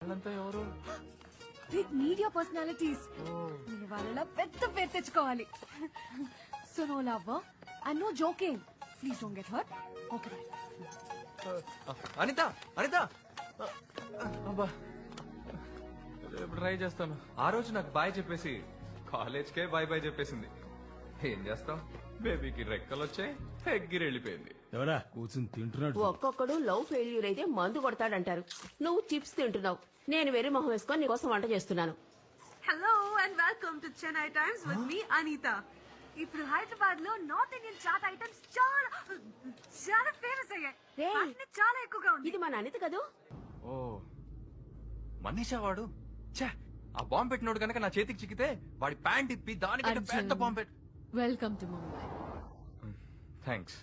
వాళ్ళంతా ఎవరు? Big media personalities. నేను వాళ్ళ పెద్ద పేరు తెచ్చుకోవాలి. So no love and no joking. Please don't get hurt. Okay bye. Anitha Anitha అబ్బా రేపు ట్రై చేస్తాను. ఆ రోజు నాకు బాయ్ చెప్పేసి కాలేజ్కే బాయ్ బాయ్ చెప్పేసింది. ఏం చేస్తాం, బేబీకి రెక్కలు వచ్చాయి, ఎగ్గిరి వెళ్ళిపోయింది. ఎవరా కూర్చుని తింటున్నాడు? ఒక్కొక్కడు లవ్ ఫెయిల్యూర్ అయితే మందు కొడతాడంటారు. నువ్వు చిప్స్ తింటున్నావు, నేను వెర్రి మొహం వేసుకొని నీకోసం వంట చేస్తున్నాను. Hello and welcome to Chennai times with me Anitha. ఇప్పుడు హైదరాబాద్ లో నార్త్ ఇండియన్ చాట్ ఐటమ్స్ చాలా చాలా ఫేమస్ అయ్యాయి. రేయ్. వాటిని చాలా ఎక్కువగా ఉంది. ఇది మన అనిత కదూ? ఓ మనీషా వాడు. ఛే, ఆ బాంబు పెట్టినోడు కనుక నా చేతికి చిక్కితే వాడి ప్యాంట్ ఇప్పి దానికంటే పెద్ద బాంబు పెట్టి. Welcome to Mumbai. థ్యాంక్స్.